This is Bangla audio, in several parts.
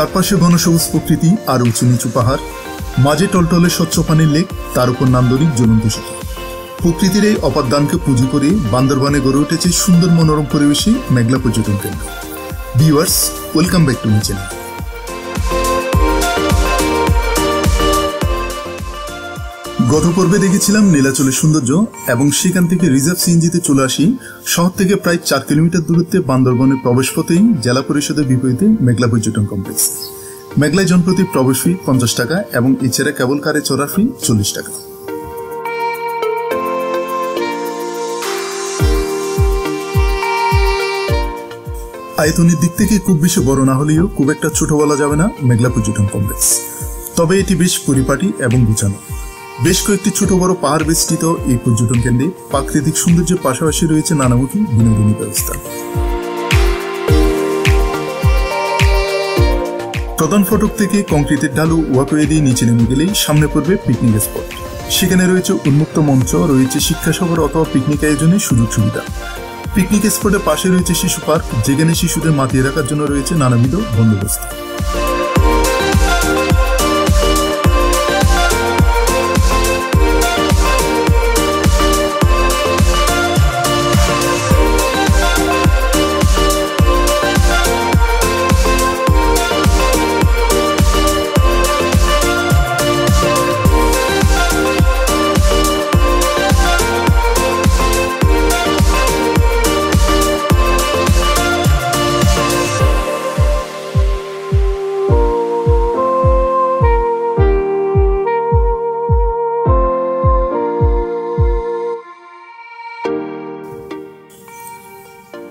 চারপাশে ঘনসবুজ প্রকৃতি আর উঁচু নিচু পাহাড়, মাঝে টলটলে স্বচ্ছ পানির লেক, তার উপর নান্দনিক জ্বলন্ত সেতু। প্রকৃতির এই অপাদানকে পুঁজি করে বান্দরবানে গড়ে উঠেছে সুন্দর মনোরম পরিবেশে মেঘলা পর্যটন কেন্দ্র। Viewers, welcome back to my channel. গত পর্বে দেখেছিলাম নীলাচলের সৌন্দর্য এবং সেখান থেকে রিজার্ভ সিএনজিতে চলে আসি শহর থেকে প্রায় 4 কিলোমিটার দূরত্বে বান্দরবনের প্রবেশপথেই জেলা পরিষদের বিপরীতে মেঘলা পর্যটন কমপ্লেক্স। মেঘলায় জনপ্রতি প্রবেশ ফি 50 টাকা এবং এছাড়া কেবল কারে চড়ার ফি 40 টাকা। আয়তনের দিক থেকে খুব বেশি বড় না হলেও খুব একটা ছোট বলা যাবে না মেঘলা পর্যটন কমপ্লেক্স। তবে এটি বেশ পরিপাটি এবং গুছানো। বেশ কয়েকটি ছোট বড় পাহাড় বেষ্টিত এই পর্যটন কেন্দ্রে প্রাকৃতিক সৌন্দর্যের পাশাপাশি রয়েছে নানামুখী বিনোদনী ব্যবস্থা। প্রধান ফটক থেকে কংক্রিটের ঢালু ওয়াকওয়ে দিয়ে নিচে নেমে গেলেই সামনে পড়বে পিকনিক স্পট। সেখানে রয়েছে উন্মুক্ত মঞ্চ, রয়েছে শিক্ষা সফর অথবা পিকনিক আয়োজনের সুযোগ সুবিধা। পিকনিক স্পটের পাশে রয়েছে শিশু পার্ক, যেখানে শিশুদের মাতিয়ে রাখার জন্য রয়েছে নানাবিধ বন্দোবস্ত।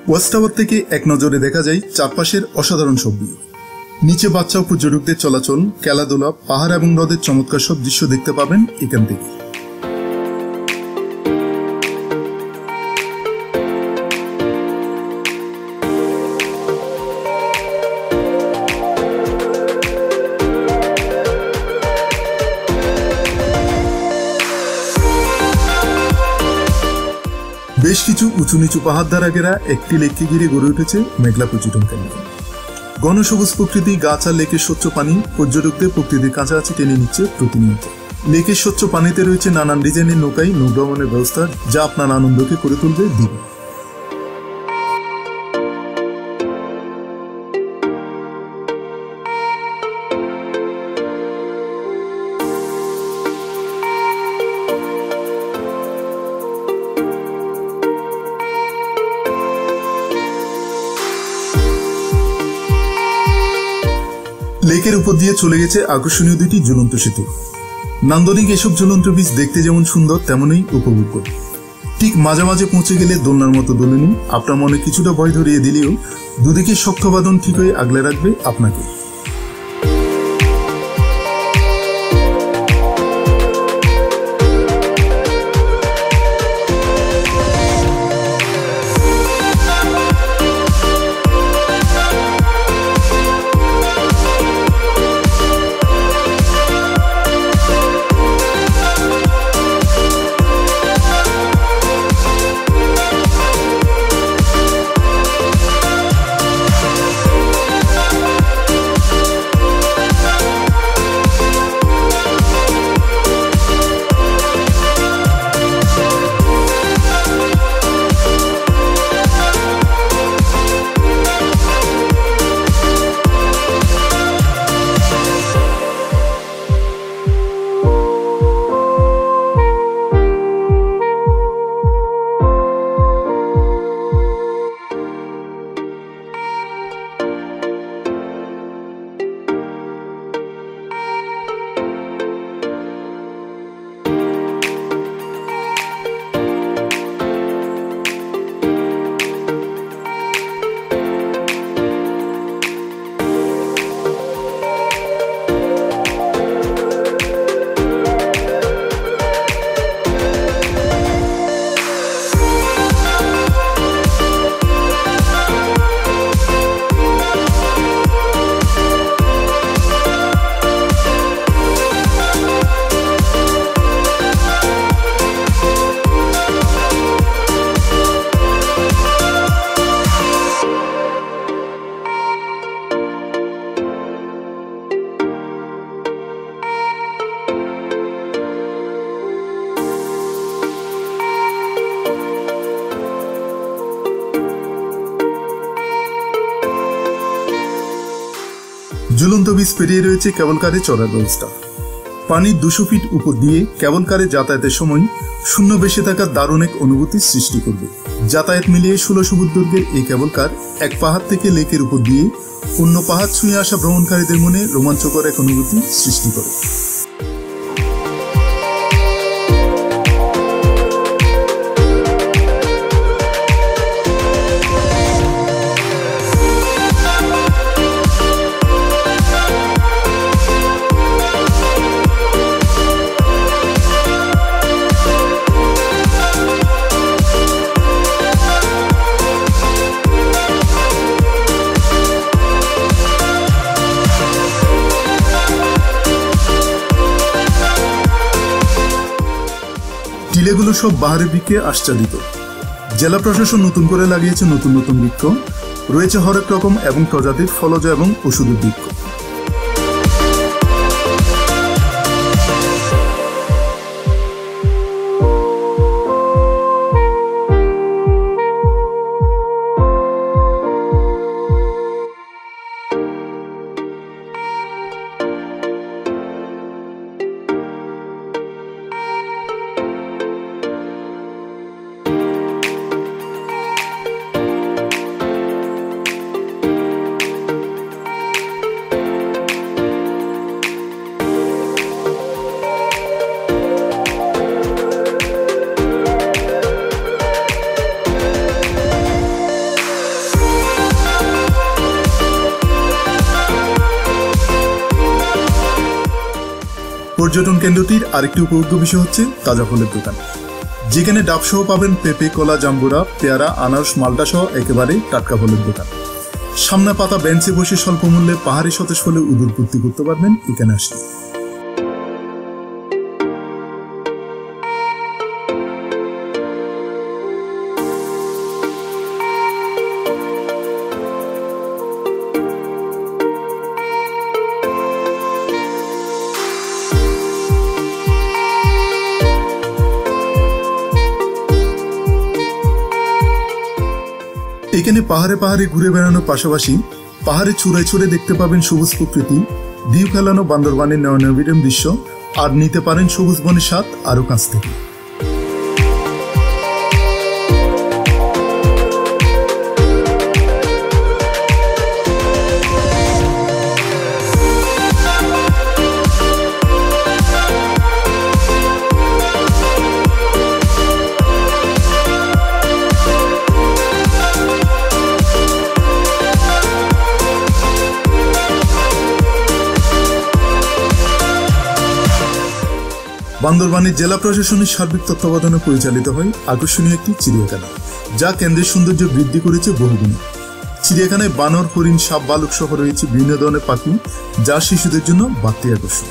ওয়াচ টাওয়ার থেকে এক নজরে দেখা যায় চারপাশের অসাধারণ সব ভিউ। নিচে বাচ্চা ও পর্যটকদের চলাচল, খেলাধুলা, পাহাড় এবং নদের চমৎকার সব দৃশ্য দেখতে পাবেন এখান থেকে। বেশ কিছু উঁচু নিচু পাহাড় দ্বারা ঘেরা একটি লেককে ঘিরে গড়ে উঠেছে মেঘলা পর্যটন কেন্দ্র। ঘনসবুজ প্রকৃতি, গাছ আর লেকের স্বচ্ছ পানি পর্যটকদের প্রকৃতির কাছাকাছি টেনে নিচ্ছে প্রতিনিয়ত। লেকের স্বচ্ছ পানিতে রয়েছে নানান ডিজাইনের নৌকায় নৌভ্রমণের ব্যবস্থা, যা আপনার আনন্দকে করে তুলবে দ্বিগুণ। লেকের উপর দিয়ে চলে গেছে আকর্ষণীয় দুটি ঝুলন্ত সেতু। নান্দনিক এসব ঝুলন্ত ব্রিজ দেখতে যেমন সুন্দর তেমনই উপভোগ্য। ঠিক মাঝামাঝি পৌঁছে গেলে দোলনার মতো দোলনি আপনার মনে কিছুটা ভয় ধরিয়ে দিলেও দুদিকে শক্ত বাঁধন ঠিক হয়ে আগলে রাখবে আপনাকে। ঝুলন্ত ব্রিজ পেরিয়ে রয়েছে কেবল কারে চড়ার ব্যবস্থা। পানির 200 ফিট উপর দিয়ে কেবল কারে যাতায়াতের সময় শূন্য বেশে থাকার দারুণ এক অনুভূতির সৃষ্টি করবে। যাতায়াত মিলিয়ে 1600 ফুট দৈর্ঘ্যের এই কেবল কার এক পাহাড় থেকে লেকের উপর দিয়ে অন্য পাহাড় ছুঁয়ে আসা ভ্রমণকারীদের মনে রোমাঞ্চকর এক অনুভূতি সৃষ্টি করে। টিলেগুলো সব বাহারের বৃক্ষে আচ্ছাদিত। জেলা প্রশাসন নতুন করে লাগিয়েছে নতুন নতুন বৃক্ষ, রয়েছে হরেক রকম এবং প্রজাতির ফলজ এবং ওষুধের বৃক্ষ। পর্যটন কেন্দ্রটির আরেকটি উপভোগ্য বিষয় হচ্ছে তাজা ফলের দোকান, যেখানে ডাব সহ পাবেন পেঁপে, কলা, জাম্বুরা, পেয়ারা, আনারস, মালটা সহ একেবারে টাটকা ফলের দোকান। সামনে পাতা বেঞ্চে বসে স্বল্প মূল্যে পাহাড়ি সতেজ ফলে উদর পূর্তি করতে পারবেন এখানে আসলে। এখানে পাহাড়ে পাহাড়ে ঘুরে বেড়ানোর পাশাপাশি পাহাড়ে চূড়ায় চূড়ে দেখতে পাবেন সবুজ প্রকৃতি, ঢেউ খেলানো বান্দরবানের নয়নবিরম দৃশ্য, আর নিতে পারেন সবুজ বনের স্বাদ আরো কাছ থেকে। বান্দরবানের জেলা প্রশাসনের সার্বিক তত্ত্বাবধানে পরিচালিত হয় আকর্ষণীয় একটি চিড়িয়াখানা, যা কেন্দ্রের সৌন্দর্য বৃদ্ধি করেছে বহুগুণে। চিড়িয়াখানায় বানর, হরিণ, সাপ, ভালুক সহ রয়েছে বিভিন্ন ধরনের পাখি, যা শিশুদের জন্য বাড়তি আকর্ষণ।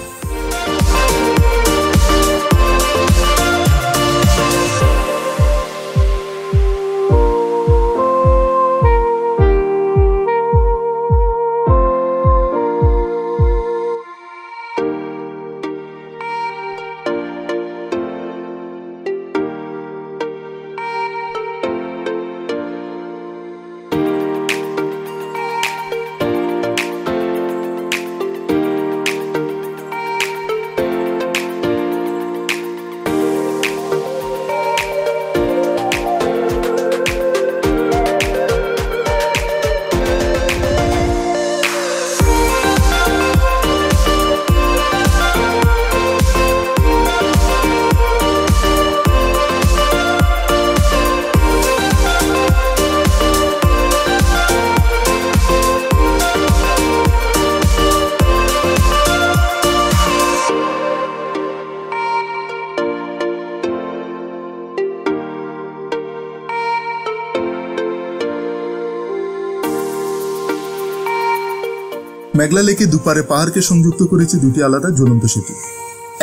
মেঘলা লেকে দুপারে পাহাড়কে সংযুক্ত করেছে দুটি আলাদা জ্বলন্ত সেতু।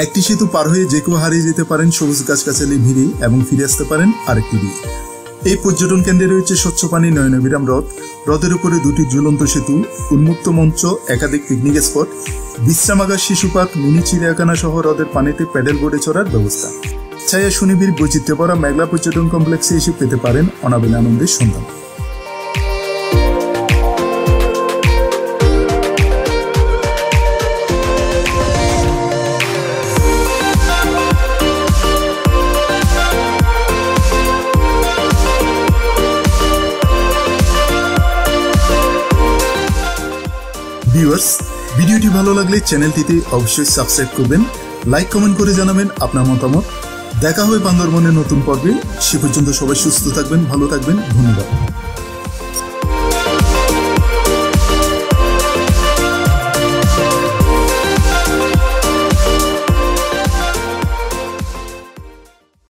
একটি সেতু পার হয়ে যে কেউ হারিয়ে যেতে পারেন সবুজ গাছগাছালি ভিড়ে এবং ফিরে আসতে পারেন আরেকটি দিয়ে। এই পর্যটন কেন্দ্রে রয়েছে স্বচ্ছ পানি নয়নবিরাম হ্রদ, হ্রদের উপরে দুটি ঝুলন্ত সেতু, উন্মুক্ত মঞ্চ, একাধিক পিকনিক স্পট, বিশ্রামাগার, শিশু পার্ক, মিনি চিড়িয়াখানা সহ হ্রদের পানিতে প্যাডেল বোর্ডে চড়ার ব্যবস্থা। ছায়া সুনিবিড় বৈচিত্র্য ভরা মেঘলা পর্যটন কমপ্লেক্সে এসে পেতে পারেন অনাবিল আনন্দের সন্ধান। ভিউয়ার্স, ভিডিওটি ভালো লাগলে চ্যানেলটিতে অবশ্যই সাবস্ক্রাইব করবেন, লাইক কমেন্ট করে জানাবেন আপনার মতামত। দেখা হবে বান্দরবনের নতুন পর্বে। সে পর্যন্ত সবাই সুস্থ থাকবেন, ভালো থাকবেন। ধন্যবাদ।